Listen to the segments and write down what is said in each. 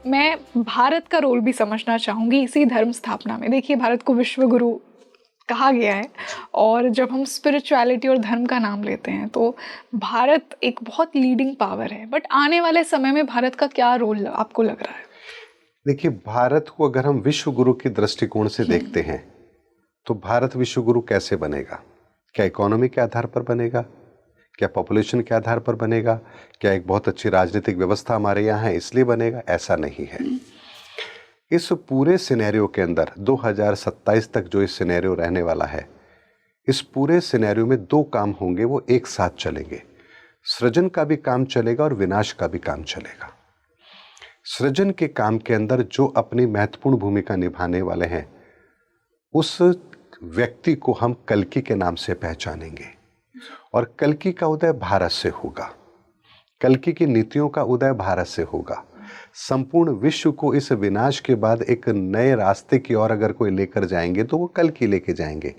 मैं भारत का रोल भी समझना चाहूँगी इसी धर्म स्थापना में। देखिए, भारत को विश्व गुरु कहा गया है और जब हम स्पिरिचुअलिटी और धर्म का नाम लेते हैं तो भारत एक बहुत लीडिंग पावर है। बट आने वाले समय में भारत का क्या रोल आपको लग रहा है? देखिए, भारत को अगर हम विश्व गुरु के दृष्टिकोण से देखते हैं तो भारत विश्व गुरु कैसे बनेगा? क्या इकोनॉमी के आधार पर बनेगा? क्या पॉपुलेशन के आधार पर बनेगा? क्या एक बहुत अच्छी राजनीतिक व्यवस्था हमारे यहाँ है इसलिए बनेगा? ऐसा नहीं है। इस पूरे सिनेरियो के अंदर 2027 तक जो इस सिनेरियो रहने वाला है, इस पूरे सिनेरियो में दो काम होंगे, वो एक साथ चलेंगे। सृजन का भी काम चलेगा और विनाश का भी काम चलेगा। सृजन के काम के अंदर जो अपनी महत्वपूर्ण भूमिका निभाने वाले हैं, उस व्यक्ति को हम कल्कि के नाम से पहचानेंगे और कल्कि का उदय भारत से होगा। कल्कि की नीतियों का उदय भारत से होगा। संपूर्ण विश्व को इस विनाश के बाद एक नए रास्ते की ओर अगर कोई लेकर जाएंगे तो वो कल्कि लेके जाएंगे।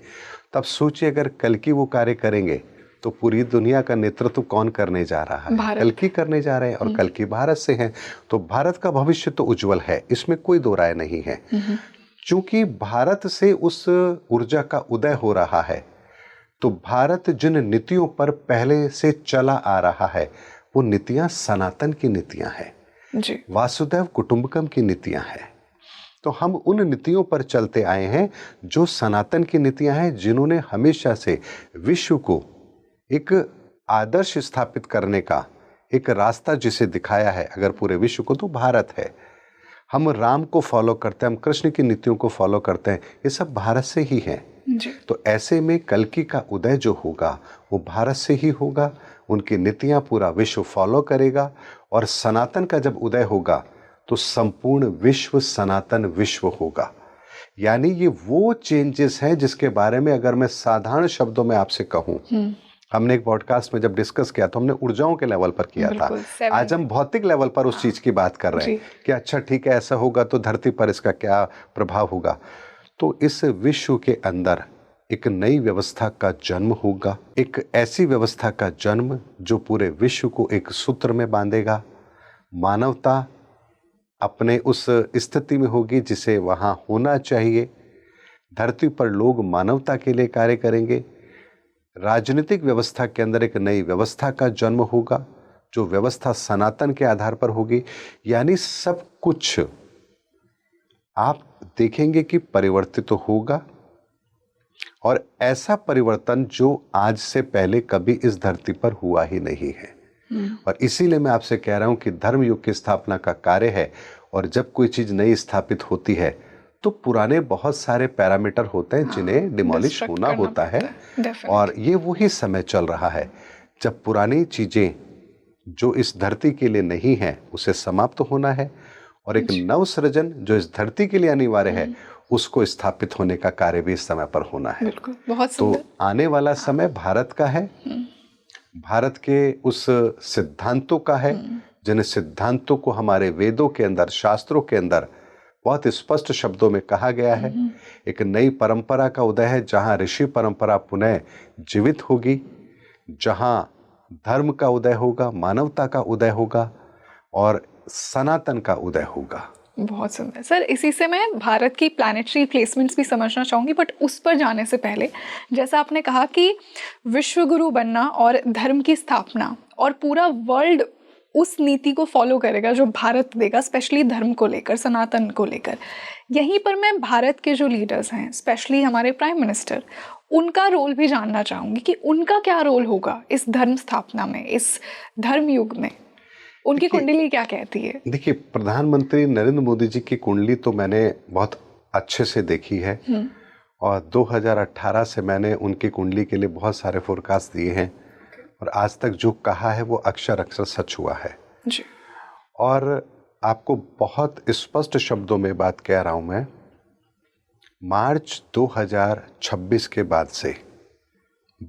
तब सोचिए, अगर कल्कि वो कार्य करेंगे तो पूरी दुनिया का नेतृत्व कौन करने जा रहा है? कल्कि करने जा रहे हैं और कल्कि भारत से हैं। तो भारत का भविष्य तो उज्जवल है, इसमें कोई दो राय नहीं है। चूंकि भारत से उस ऊर्जा का उदय हो रहा है तो भारत जिन नीतियों पर पहले से चला आ रहा है वो नीतियां सनातन की नीतियां हैं, वासुदेव कुटुंबकम की नीतियां हैं। तो हम उन नीतियों पर चलते आए हैं जो सनातन की नीतियां हैं, जिन्होंने हमेशा से विश्व को एक आदर्श स्थापित करने का एक रास्ता जिसे दिखाया है अगर पूरे विश्व को, तो भारत है। हम राम को फॉलो करते हैं, हम कृष्ण की नीतियों को फॉलो करते हैं, ये सब भारत से ही है। तो ऐसे में कल्कि का उदय जो होगा वो भारत से ही होगा। उनकी नीतियां पूरा विश्व फॉलो करेगा और सनातन का जब उदय होगा तो संपूर्ण विश्व सनातन विश्व होगा। यानी ये वो चेंजेस हैं जिसके बारे में अगर मैं साधारण शब्दों में आपसे कहूं, हमने एक पॉडकास्ट में जब डिस्कस किया तो हमने ऊर्जाओं के लेवल पर किया था। आज हम भौतिक लेवल पर उस चीज की बात कर रहे हैं कि अच्छा ठीक है, ऐसा होगा तो धरती पर इसका क्या प्रभाव होगा। तो इस विश्व के अंदर एक नई व्यवस्था का जन्म होगा, एक ऐसी व्यवस्था का जन्म जो पूरे विश्व को एक सूत्र में बांधेगा। मानवता अपने उस स्थिति में होगी जिसे वहां होना चाहिए। धरती पर लोग मानवता के लिए कार्य करेंगे। राजनीतिक व्यवस्था के अंदर एक नई व्यवस्था का जन्म होगा जो व्यवस्था सनातन के आधार पर होगी। यानी सब कुछ आप देखेंगे कि परिवर्तित तो होगा और ऐसा परिवर्तन जो आज से पहले कभी इस धरती पर हुआ ही नहीं है। और इसीलिए मैं आपसे कह रहा हूं कि धर्म युग की स्थापना का कार्य है और जब कोई चीज नई स्थापित होती है तो पुराने बहुत सारे पैरामीटर होते हैं जिन्हें डिमोलिश होना होता है। और ये वही समय चल रहा है जब पुरानी चीजें जो इस धरती के लिए नहीं है उसे समाप्त होना है और एक नव सृजन जो इस धरती के लिए अनिवार्य है उसको स्थापित होने का कार्य भी इस समय पर होना है। बहुत तो आने वाला समय भारत का है, भारत के उस सिद्धांतों का है जिन सिद्धांतों को हमारे वेदों के अंदर, शास्त्रों के अंदर बहुत स्पष्ट शब्दों में कहा गया है। एक नई परंपरा का उदय है जहां ऋषि परंपरा पुनः जीवित होगी, जहां धर्म का उदय होगा, मानवता का उदय होगा और सनातन का उदय होगा। बहुत सुंदर सर। इसी से मैं भारत की प्लैनेटरी प्लेसमेंट्स भी समझना चाहूँगी, बट उस पर जाने से पहले जैसा आपने कहा कि विश्व गुरु बनना और धर्म की स्थापना और पूरा वर्ल्ड उस नीति को फॉलो करेगा जो भारत देगा, स्पेशली धर्म को लेकर, सनातन को लेकर। यहीं पर मैं भारत के जो लीडर्स हैं, स्पेशली हमारे प्राइम मिनिस्टर, उनका रोल भी जानना चाहूँगी कि उनका क्या रोल होगा इस धर्म स्थापना में, इस धर्म युग में। उनकी कुंडली क्या कहती है? देखिए, प्रधानमंत्री नरेंद्र मोदी जी की कुंडली तो मैंने बहुत अच्छे से देखी है और 2018 से मैंने उनकी कुंडली के लिए बहुत सारे फोरकास्ट दिए हैं और आज तक जो कहा है वो अक्षर अक्षर सच हुआ है जी। और आपको बहुत स्पष्ट शब्दों में बात कह रहा हूं मैं, मार्च 2026 के बाद से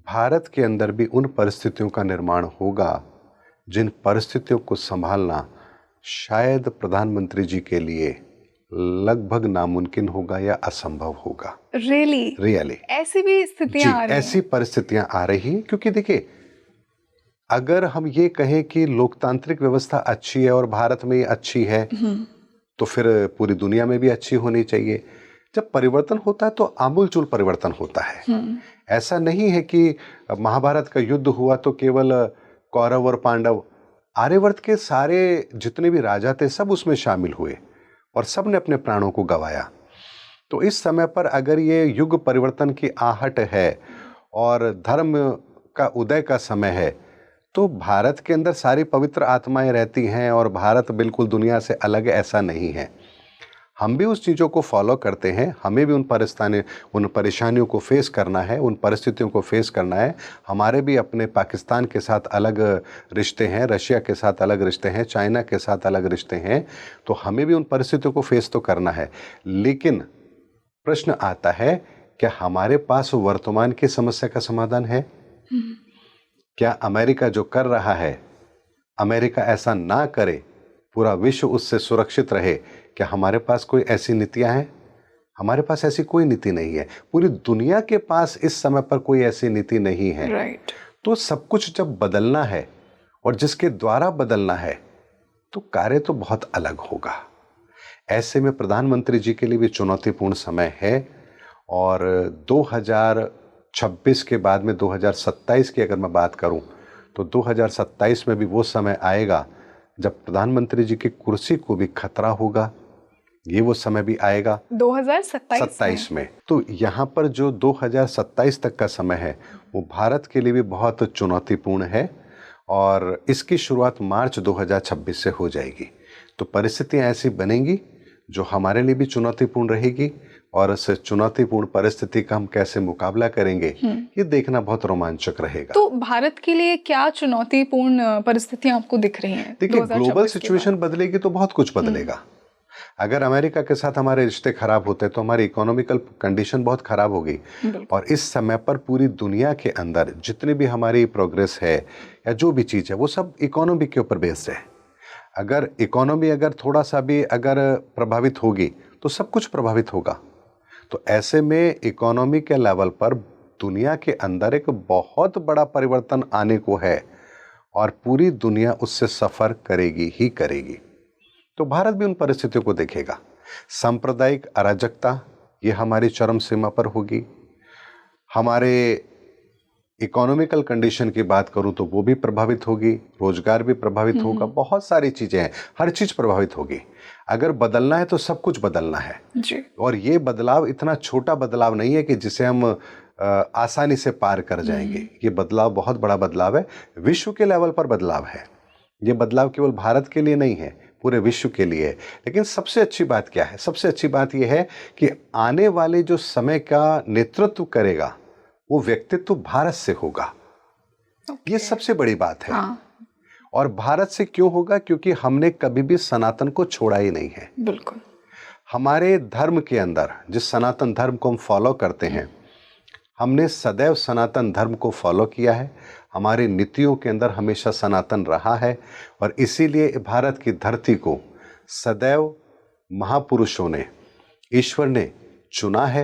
भारत के अंदर भी उन परिस्थितियों का निर्माण होगा जिन परिस्थितियों को संभालना शायद प्रधानमंत्री जी के लिए लगभग नामुमकिन होगा या असंभव होगा। रियली ऐसी भी स्थितियां आ रही हैं? ऐसी परिस्थितियां आ रही हैं क्योंकि देखिए, अगर हम ये कहें कि लोकतांत्रिक व्यवस्था अच्छी है और भारत में ये अच्छी है तो फिर पूरी दुनिया में भी अच्छी होनी चाहिए। जब परिवर्तन होता है तो आमूलचूल परिवर्तन होता है। ऐसा नहीं है कि महाभारत का युद्ध हुआ तो केवल कौरव और पांडव, आर्यवर्त के सारे जितने भी राजा थे सब उसमें शामिल हुए और सब ने अपने प्राणों को गंवाया। तो इस समय पर अगर ये युग परिवर्तन की आहट है और धर्म का उदय का समय है, तो भारत के अंदर सारी पवित्र आत्माएं रहती हैं और भारत बिल्कुल दुनिया से अलग है, ऐसा नहीं है। हम भी उस चीज़ों को फॉलो करते हैं, हमें भी उन परेशानियों को फेस करना है, उन परिस्थितियों को फेस करना है। हमारे भी अपने पाकिस्तान के साथ अलग रिश्ते हैं, रशिया के साथ अलग रिश्ते हैं, चाइना के साथ अलग रिश्ते हैं, तो हमें भी उन परिस्थितियों को फेस तो करना है। लेकिन प्रश्न आता है, क्या हमारे पास वर्तमान की समस्या का समाधान है? क्या अमेरिका जो कर रहा है, अमेरिका ऐसा ना करे, पूरा विश्व उससे सुरक्षित रहे, क्या हमारे पास कोई ऐसी नीतियां हैं? हमारे पास ऐसी कोई नीति नहीं है। पूरी दुनिया के पास इस समय पर कोई ऐसी नीति नहीं है। राइट। तो सब कुछ जब बदलना है और जिसके द्वारा बदलना है, तो कार्य तो बहुत अलग होगा। ऐसे में प्रधानमंत्री जी के लिए भी चुनौतीपूर्ण समय है और 2026 के बाद में 2027 की अगर मैं बात करूं, तो 2027 में भी वो समय आएगा जब प्रधानमंत्री जी की कुर्सी को भी खतरा होगा। ये वो समय भी आएगा 2027 में। तो यहाँ पर जो 2027 तक का समय है वो भारत के लिए भी बहुत चुनौतीपूर्ण है और इसकी शुरुआत मार्च 2026 से हो जाएगी। तो परिस्थितियाँ ऐसी बनेंगी जो हमारे लिए भी चुनौतीपूर्ण रहेगी और उस चुनौतीपूर्ण परिस्थिति का हम कैसे मुकाबला करेंगे, ये देखना बहुत रोमांचक रहेगा। तो भारत के लिए क्या चुनौतीपूर्ण परिस्थितियां आपको दिख रही हैं? देखिए, ग्लोबल सिचुएशन बदलेगी तो बहुत कुछ बदलेगा। अगर अमेरिका के साथ हमारे रिश्ते खराब होते तो हमारी इकोनॉमिकल कंडीशन बहुत खराब होगी और इस समय पर पूरी दुनिया के अंदर जितनी भी हमारी प्रोग्रेस है या जो भी चीज़ है वो सब इकोनॉमी के ऊपर बेस्ड है। अगर इकोनॉमी अगर थोड़ा सा भी अगर प्रभावित होगी तो सब कुछ प्रभावित होगा। तो ऐसे में इकोनॉमी के लेवल पर दुनिया के अंदर एक बहुत बड़ा परिवर्तन आने को है और पूरी दुनिया उससे सफ़र करेगी ही करेगी। तो भारत भी उन परिस्थितियों को देखेगा। सांप्रदायिक अराजकता ये हमारी चरम सीमा पर होगी। हमारे इकोनॉमिकल कंडीशन की बात करूं तो वो भी प्रभावित होगी, रोजगार भी प्रभावित होगा, बहुत सारी चीज़ें हैं, हर चीज़ प्रभावित होगी। अगर बदलना है तो सब कुछ बदलना है जी। और ये बदलाव इतना छोटा बदलाव नहीं है कि जिसे हम आसानी से पार कर जाएंगे। ये बदलाव बहुत बड़ा बदलाव है, विश्व के लेवल पर बदलाव है। ये बदलाव केवल भारत के लिए नहीं है, पूरे विश्व के लिए है। लेकिन सबसे अच्छी बात क्या है? सबसे अच्छी बात यह है कि आने वाले जो समय का नेतृत्व करेगा वो व्यक्तित्व भारत से होगा। ये सबसे बड़ी बात है। और भारत से क्यों होगा? क्योंकि हमने कभी भी सनातन को छोड़ा ही नहीं है। बिल्कुल। हमारे धर्म के अंदर जिस सनातन धर्म को हम फॉलो करते हैं, हमने सदैव सनातन धर्म को फॉलो किया है। हमारी नीतियों के अंदर हमेशा सनातन रहा है और इसीलिए भारत की धरती को सदैव महापुरुषों ने, ईश्वर ने चुना है।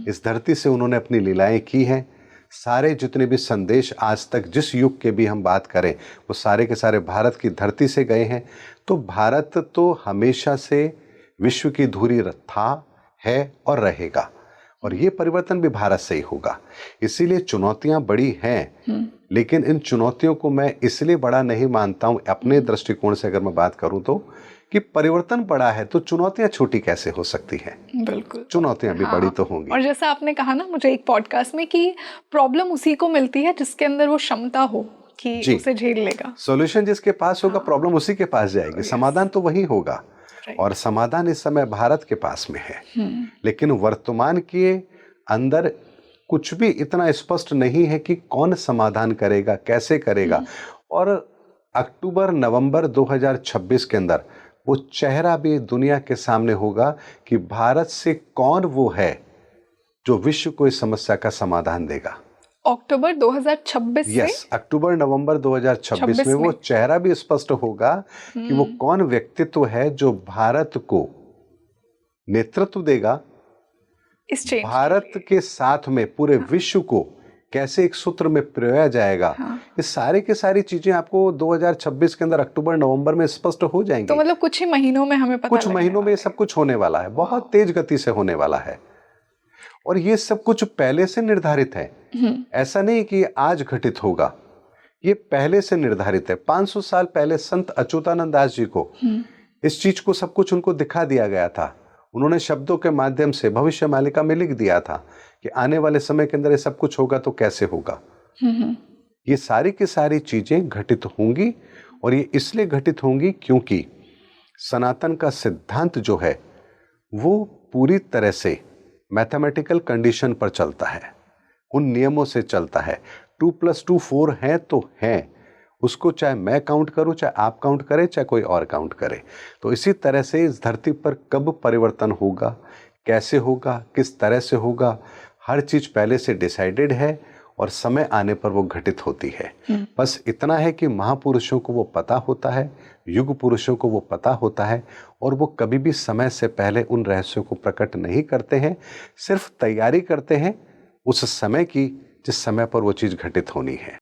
इस धरती से उन्होंने अपनी लीलाएं की हैं। सारे जितने भी संदेश आज तक जिस युग के भी हम बात करें वो सारे के सारे भारत की धरती से गए हैं। तो भारत तो हमेशा से विश्व की धुरी था, है और रहेगा और ये परिवर्तन भी भारत से ही होगा। इसीलिए चुनौतियां बड़ी हैं, लेकिन इन चुनौतियों को मैं इसलिए बड़ा नहीं मानता हूं अपने दृष्टिकोण से अगर मैं बात करूं तो, कि परिवर्तन बड़ा है तो चुनौतियां छोटी कैसे हो सकती हैं? बिल्कुल, चुनौतियां भी बड़ी तो होंगी। और जैसा आपने कहा ना मुझे एक पॉडकास्ट में कि प्रॉब्लम उसी को मिलती है जिसके अंदर वो क्षमता हो कि उसे झेल लेगा। सॉल्यूशन जिसके पास होगा प्रॉब्लम उसी के पास जाएगी, समाधान तो वही होगा। और समाधान इस समय भारत के पास में है। लेकिन वर्तमान के अंदर कुछ भी इतना स्पष्ट नहीं है कि कौन समाधान करेगा, कैसे करेगा। और अक्टूबर नवंबर 2026 के अंदर वो चेहरा भी दुनिया के सामने होगा कि भारत से कौन वो है जो विश्व को इस समस्या का समाधान देगा। अक्टूबर 2026 से? यस, अक्टूबर नवंबर 2026 में वो चेहरा भी स्पष्ट होगा कि वो कौन व्यक्तित्व है जो भारत को नेतृत्व देगा, इस चेंज भारत के साथ में पूरे विश्व को कैसे एक सूत्र में पिरोया जाएगा, ये सारे के सारी चीजें आपको 2026 के अंदर अक्टूबर नवंबर में स्पष्ट हो जाएंगी। तो मतलब कुछ ही महीनों में हमें पता कुछ महीनों में ये सब कुछ होने वाला है, बहुत तेज गति से होने वाला है। और ये सब कुछ पहले से निर्धारित है, ऐसा नहीं कि आज घटित होगा, ये पहले से निर्धारित है। 500 साल पहले संत अच्युतानंद दास जी को इस चीज को सब कुछ उनको दिखा दिया गया था। उन्होंने शब्दों के माध्यम से भविष्य मालिका में लिख दिया था कि आने वाले समय के अंदर ये सब कुछ होगा तो कैसे होगा। ये सारी की सारी चीजें घटित होंगी, और ये इसलिए घटित होंगी क्योंकि सनातन का सिद्धांत जो है वो पूरी तरह से मैथमेटिकल कंडीशन पर चलता है, उन नियमों से चलता है। 2+2 4 है तो है, उसको चाहे मैं काउंट करूं, चाहे आप काउंट करें, चाहे कोई और काउंट करे। तो इसी तरह से इस धरती पर कब परिवर्तन होगा, कैसे होगा, किस तरह से होगा, हर चीज पहले से डिसाइडेड है और समय आने पर वो घटित होती है। बस इतना है कि महापुरुषों को वो पता होता है, युग पुरुषों को वो पता होता है, और वो कभी भी समय से पहले उन रहस्यों को प्रकट नहीं करते हैं, सिर्फ तैयारी करते हैं उस समय की जिस समय पर वो चीज घटित होनी है।